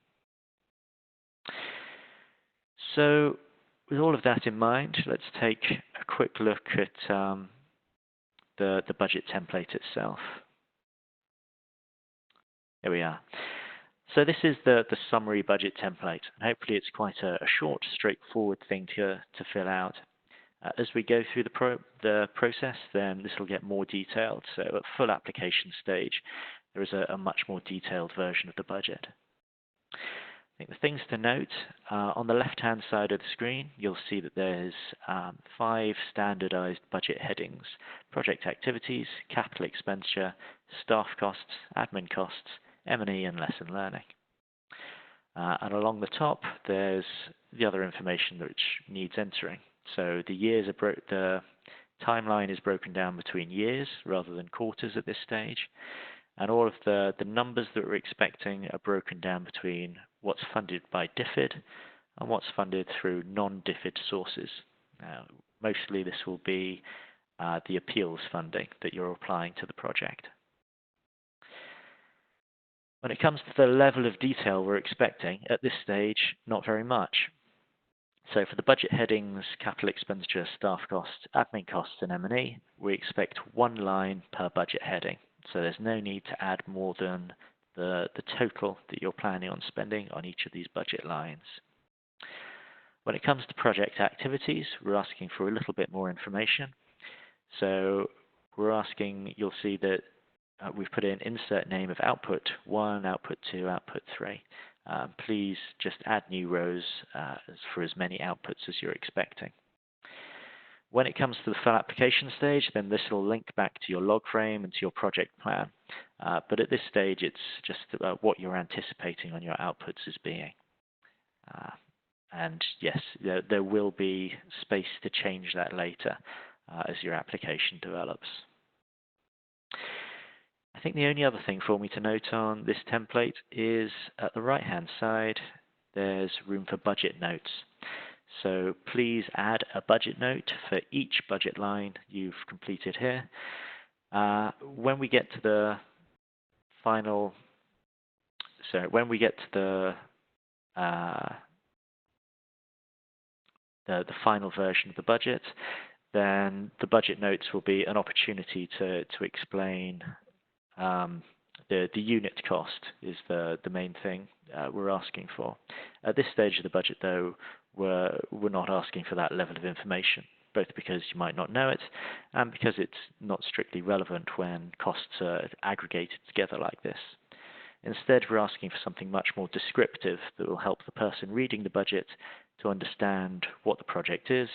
So with all of that in mind, let's take a quick look at the budget template itself. Here we are. So this is the summary budget template, and hopefully it's quite a short, straightforward thing to fill out. As we go through the process, then this will get more detailed. So at full application stage, there is a much more detailed version of the budget. I think the things to note, on the left-hand side of the screen, you'll see that there's 5 standardized budget headings: project activities, capital expenditure, staff costs, admin costs, M&E, and lesson learning. And along the top, there's the other information which needs entering. So the timeline is broken down between years rather than quarters at this stage. And all of the numbers that we're expecting are broken down between what's funded by DFID and what's funded through non-DFID sources. Now, mostly this will be the appeals funding that you're applying to the project. When it comes to the level of detail we're expecting, at this stage, not very much. So for the budget headings, capital expenditure, staff costs, admin costs, and M&E, we expect one line per budget heading. So there's no need to add more than the total that you're planning on spending on each of these budget lines. When it comes to project activities, we're asking for a little bit more information. So we're asking, you'll see that we've put in insert name of output 1, output 2, output 3. Please just add new rows for as many outputs as you're expecting. When it comes to the full application stage, then this will link back to your log frame and to your project plan. But at this stage, it's just about what you're anticipating on your outputs as being. And yes, there will be space to change that later as your application develops. I think the only other thing for me to note on this template is at the right-hand side, there's room for budget notes. So please add a budget note for each budget line you've completed here. When we get to the final, the final version of the budget, then the budget notes will be an opportunity to explain the unit cost is the main thing we're asking for. At this stage of the budget, though, we're not asking for that level of information, both because you might not know it and because it's not strictly relevant when costs are aggregated together like this. Instead, we're asking for something much more descriptive that will help the person reading the budget to understand what the project is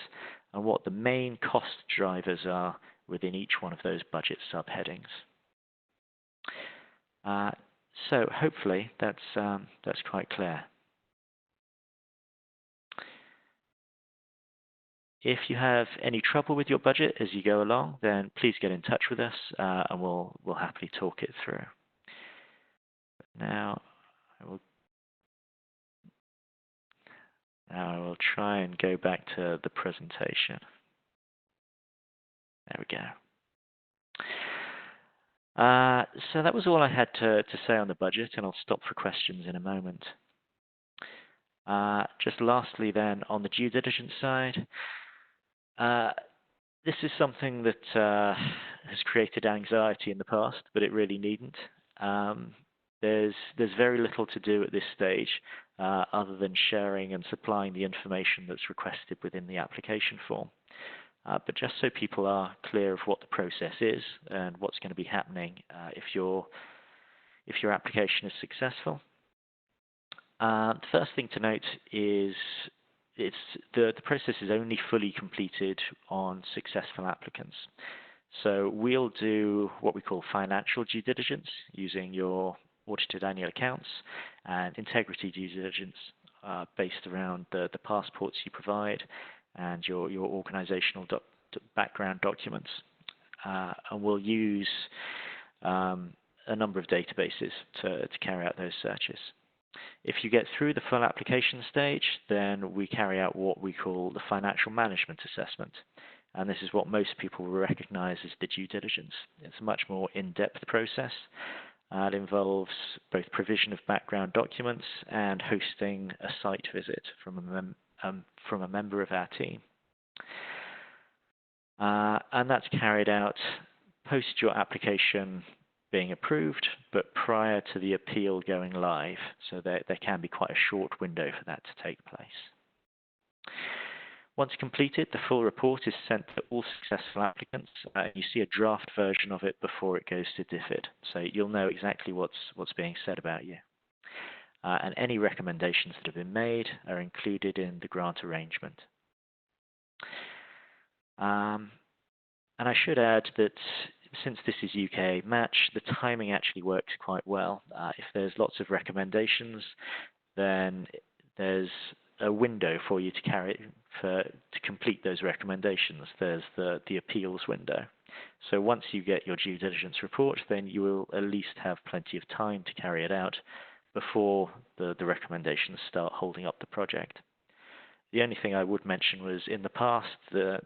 and what the main cost drivers are within each one of those budget subheadings. So hopefully that's quite clear. If you have any trouble with your budget as you go along, then please get in touch with us and we'll happily talk it through. Now I will try and go back to the presentation. There we go. So that was all I had to say on the budget, and I'll stop for questions in a moment. Just lastly then, on the due diligence side, this is something that has created anxiety in the past, but it really needn't. There's very little to do at this stage other than sharing and supplying the information that's requested within the application form. But just so people are clear of what the process is and what's going to be happening if your application is successful. The first thing to note is the process is only fully completed on successful applicants. So we'll do what we call financial due diligence using your audited annual accounts and integrity due diligence based around the passports you provide and your organizational background documents. And we'll use a number of databases to carry out those searches. If you get through the full application stage, then we carry out what we call the financial management assessment. And this is what most people will recognize as the due diligence. It's a much more in-depth process. It involves both provision of background documents and hosting a site visit from a member of our team. And that's carried out post your application being approved, but prior to the appeal going live. So there can be quite a short window for that to take place. Once completed, the full report is sent to all successful applicants. You see a draft version of it before it goes to DFID, so you'll know exactly what's being said about you. And any recommendations that have been made are included in the grant arrangement. And I should add that since this is UK match, the timing actually works quite well. If there's lots of recommendations, then there's a window for you to complete those recommendations. There's the appeals window. So once you get your due diligence report, then you will at least have plenty of time to carry it out before the recommendations start holding up the project. The only thing I would mention was in the past, the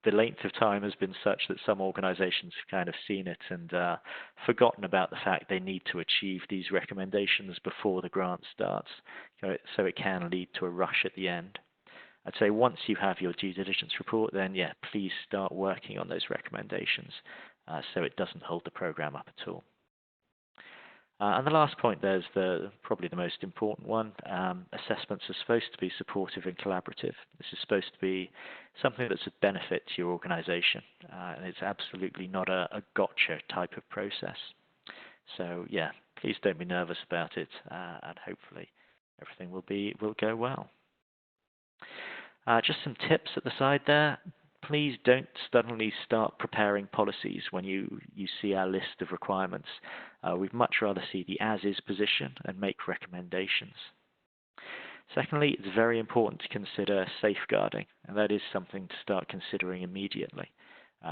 length of time has been such that some organizations have kind of seen it and forgotten about the fact they need to achieve these recommendations before the grant starts, so it can lead to a rush at the end. I'd say once you have your due diligence report, then yeah, please start working on those recommendations so it doesn't hold the program up at all. And the last point there's probably the most important one. Assessments are supposed to be supportive and collaborative. This is supposed to be something that's of benefit to your organization. And it's absolutely not a gotcha type of process. So yeah, please don't be nervous about it, and hopefully everything will go well. Just some tips at the side there. Please don't suddenly start preparing policies when you see our list of requirements. We'd much rather see the as-is position and make recommendations. Secondly, it's very important to consider safeguarding, and that is something to start considering immediately.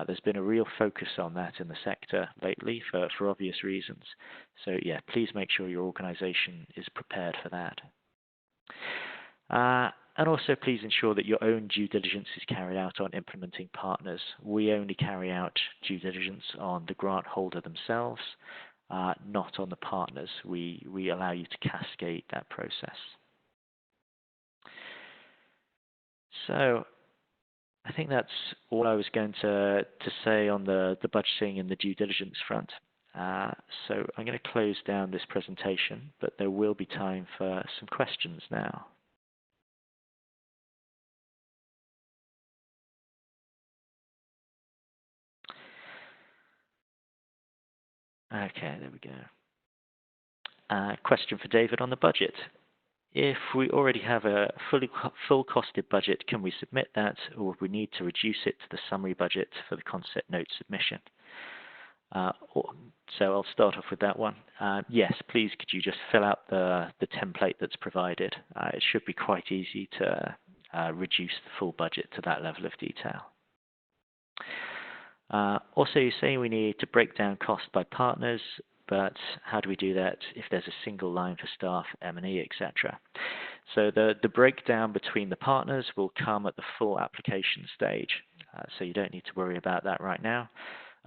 There's been a real focus on that in the sector lately for obvious reasons. So yeah, please make sure your organization is prepared for that. And also please ensure that your own due diligence is carried out on implementing partners. We only carry out due diligence on the grant holder themselves, not on the partners. We allow you to cascade that process. So I think that's all I was going to say on the budgeting and the due diligence front. So I'm going to close down this presentation, but there will be time for some questions now. Okay, there we go. Question for David on the budget. If we already have a full costed budget, can we submit that, or would we need to reduce it to the summary budget for the concept note submission? So I'll start off with that one. Yes, please could you just fill out the template that's provided. It should be quite easy to reduce the full budget to that level of detail. Also, you say we need to break down cost by partners, but how do we do that if there's a single line for staff, M&E, etc.? So the breakdown between the partners will come at the full application stage, so you don't need to worry about that right now.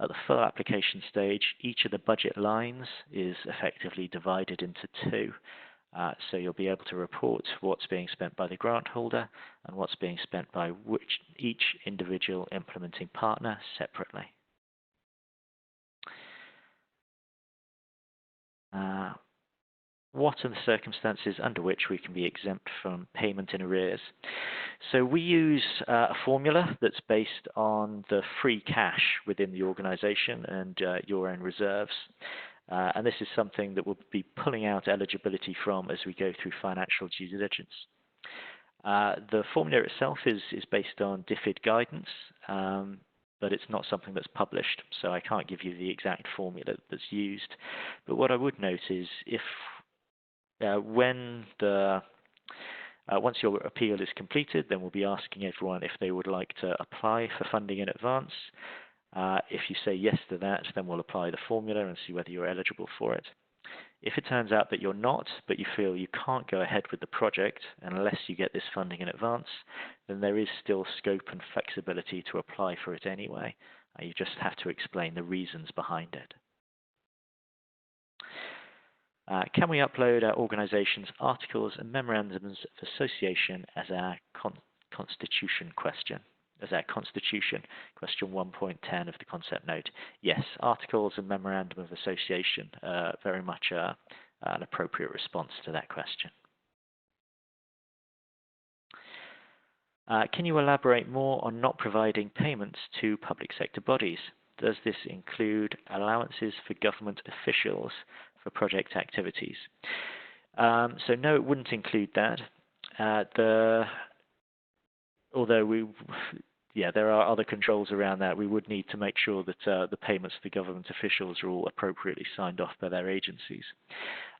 At the full application stage, each of the budget lines is effectively divided into two. So you'll be able to report what's being spent by the grant holder and what's being spent by each individual implementing partner separately. What are the circumstances under which we can be exempt from payment in arrears? So we use a formula that's based on the free cash within the organization and your own reserves. And this is something that we'll be pulling out eligibility from as we go through financial due diligence. The formula itself is based on DFID guidance, but it's not something that's published, so I can't give you the exact formula that's used. But what I would note is if once your appeal is completed, then we'll be asking everyone if they would like to apply for funding in advance. If you say yes to that, then we'll apply the formula and see whether you're eligible for it. If it turns out that you're not, but you feel you can't go ahead with the project unless you get this funding in advance, then there is still scope and flexibility to apply for it anyway. You just have to explain the reasons behind it. Can we upload our organization's articles and memorandums of association as our constitution question? As our constitution, question 1.10 of the concept note. Yes, articles and memorandum of association are very much an appropriate response to that question. Can you elaborate more on not providing payments to public sector bodies? Does this include allowances for government officials for project activities? So no, it wouldn't include that. Although yeah, there are other controls around that. We would need to make sure that the payments to the government officials are all appropriately signed off by their agencies.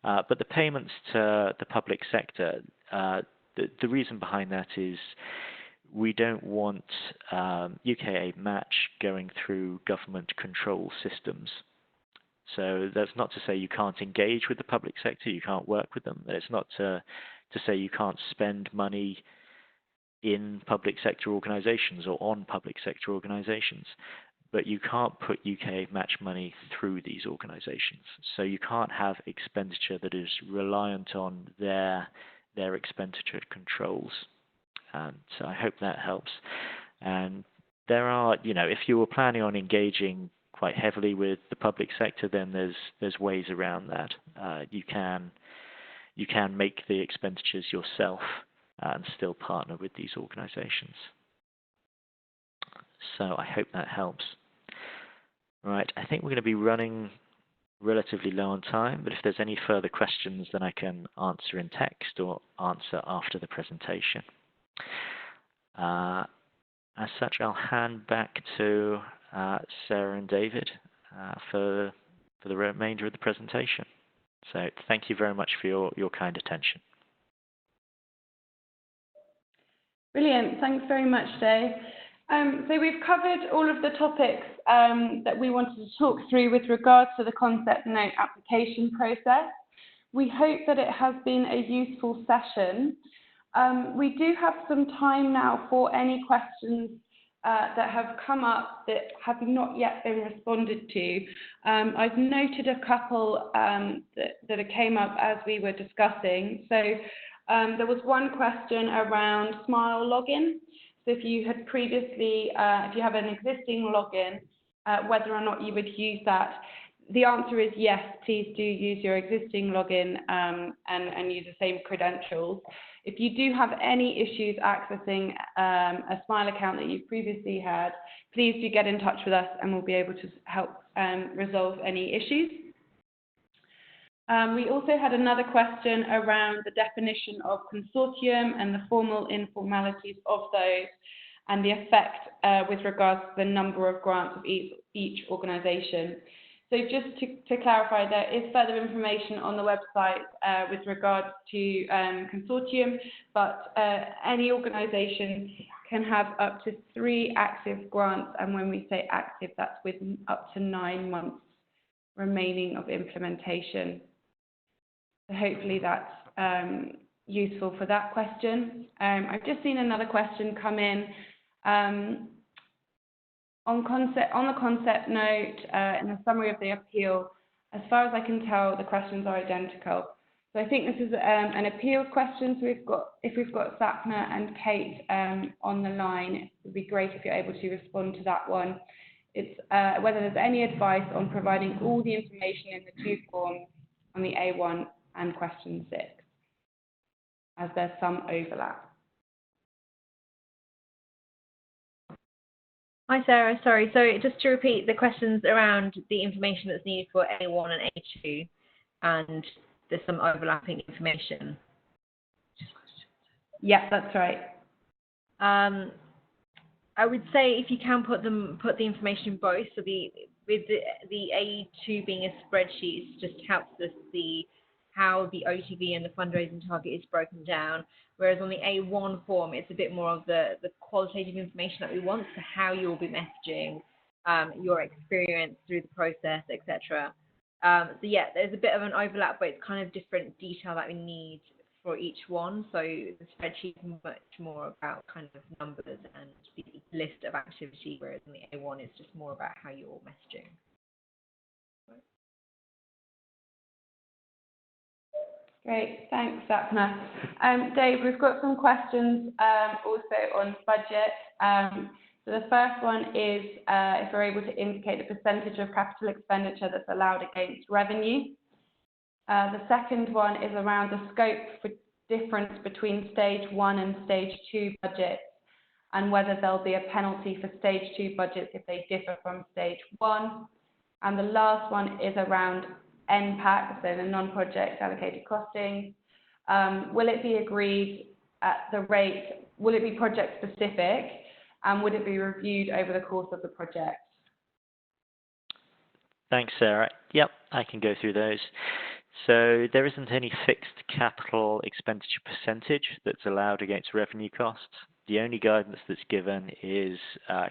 But the payments to the public sector, the reason behind that is we don't want UKA match going through government control systems. So that's not to say you can't engage with the public sector, you can't work with them. It's not to say you can't spend money in public sector organisations or on public sector organisations, but you can't put UK match money through these organisations. So you can't have expenditure that is reliant on their expenditure controls. And so I hope that helps. And there are, if you were planning on engaging quite heavily with the public sector, then there's ways around that. You can make the expenditures yourself and still partner with these organisations. So I hope that helps. Right, I think we're going to be running relatively low on time, but if there's any further questions, then I can answer in text or answer after the presentation. As such, I'll hand back to Sarah and David for the remainder of the presentation. So thank you very much for your kind attention. Brilliant. Thanks very much, Dave. So we've covered all of the topics that we wanted to talk through with regards to the concept note application process. We hope that it has been a useful session. We do have some time now for any questions that have come up that have not yet been responded to. I've noted a couple that came up as we were discussing. So there was one question around Smile login. So if you had previously, if you have an existing login, whether or not you would use that. The answer is yes, please do use your existing login and use the same credentials. If you do have any issues accessing a Smile account that you've previously had, please do get in touch with us and we'll be able to help resolve any issues. We also had another question around the definition of consortium and the formal informalities of those and the effect with regards to the number of grants of each organisation. So just to clarify, there is further information on the website with regards to consortium, but any organisation can have up to 3 active grants, and when we say active, that's with up to 9 months remaining of implementation. So hopefully that's useful for that question. I've just seen another question come in on the concept note in the summary of the appeal. As far as I can tell, the questions are identical. So I think this is an appeal question. So if we've got Sapna and Kate on the line, it would be great if you're able to respond to that one. It's whether there's any advice on providing all the information in the 2 forms on the A1 and question 6, as there's some overlap. Hi, Sarah. Sorry. So just to repeat the questions around the information that's needed for A1 and A2, and there's some overlapping information. Yeah, that's right. I would say if you can put the information in both. So with the A2 being a spreadsheet, it just helps us see how the OTV and the fundraising target is broken down. Whereas on the A1 form, it's a bit more of the qualitative information that we want, so how you'll be messaging, your experience through the process, etc. So yeah, there's a bit of an overlap, but it's kind of different detail that we need for each one. So the spreadsheet is much more about kind of numbers and the list of activity, whereas in the A1 it's just more about how you're messaging. Great, thanks, Sapna. Dave, we've got some questions also on budget. So the first one is if we're able to indicate the percentage of capital expenditure that's allowed against revenue. The second one is around the scope for difference between stage 1 and stage 2 budgets, and whether there'll be a penalty for stage 2 budgets if they differ from stage 1. And the last one is around NPAC, so the non-project allocated costing. Will it be agreed at the rate, will it be project specific, and would it be reviewed over the course of the project? Thanks, Sarah. Yep, I can go through those. So there isn't any fixed capital expenditure percentage that's allowed against revenue costs. The only guidance that's given is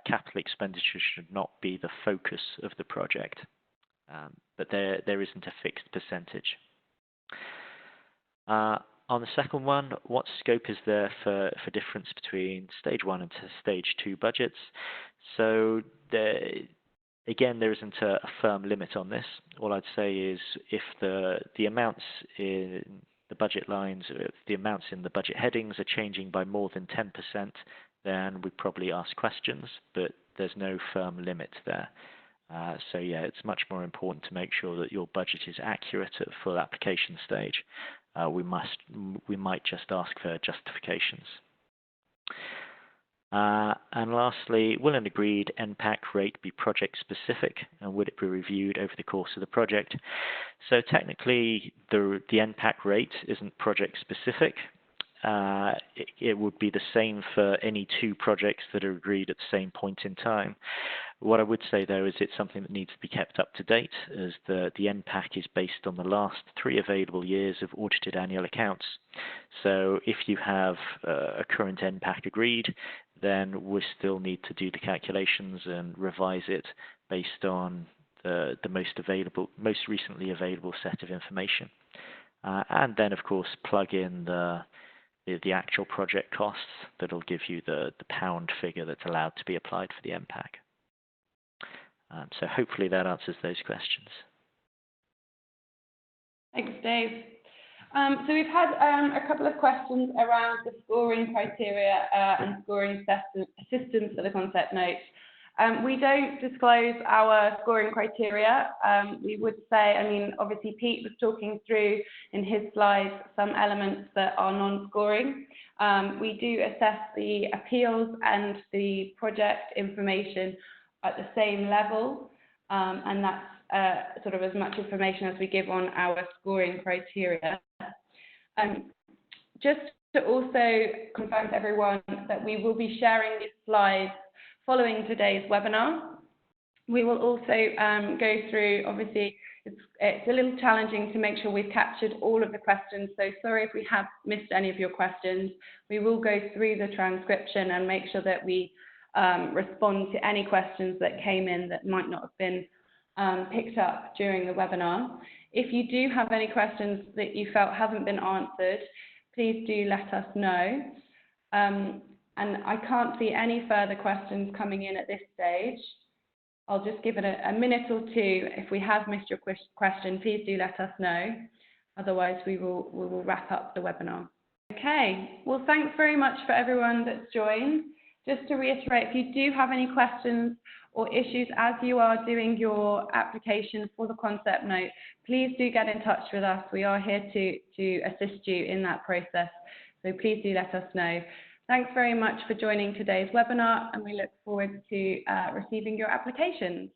capital expenditure should not be the focus of the project, but there isn't a fixed percentage. On the second one, what scope is there for difference between stage 1 and stage 2 budgets? So again, there isn't a firm limit on this. All I'd say is if the amounts in the budget lines, if the amounts in the budget headings are changing by more than 10%, then we probably ask questions, but there's no firm limit there. So yeah, it's much more important to make sure that your budget is accurate at full application stage. We might just ask for justifications. And lastly, will an agreed NPAC rate be project specific, and would it be reviewed over the course of the project? So technically, the NPAC rate isn't project specific. It would be the same for any two projects that are agreed at the same point in time. What I would say, though, is it's something that needs to be kept up to date, as the NPAC is based on the last 3 available years of audited annual accounts. So if you have a current NPAC agreed, then we still need to do the calculations and revise it based on the most recently available set of information. And then, of course, plug in the actual project costs that'll give you the pound figure that's allowed to be applied for the NPAC. So hopefully that answers those questions. Thanks, Dave. So we've had a couple of questions around the scoring criteria and scoring systems for the concept note. We don't disclose our scoring criteria. We would say, I mean, obviously Pete was talking through in his slides some elements that are non-scoring. We do assess the appeals and the project information at the same level, and that's sort of as much information as we give on our scoring criteria. Just to also confirm to everyone that we will be sharing these slides following today's webinar. We will also go through, obviously, it's a little challenging to make sure we've captured all of the questions, so sorry if we have missed any of your questions. We will go through the transcription and make sure that we respond to any questions that came in that might not have been picked up during the webinar. If you do have any questions that you felt haven't been answered, please do let us know. And I can't see any further questions coming in at this stage. I'll just give it a minute or two. If we have missed your question, please do let us know. Otherwise, we will wrap up the webinar. Okay, well, thanks very much for everyone that's joined. Just to reiterate, if you do have any questions or issues as you are doing your application for the concept note, please do get in touch with us. We are here to assist you in that process. So please do let us know. Thanks very much for joining today's webinar, and we look forward to receiving your applications.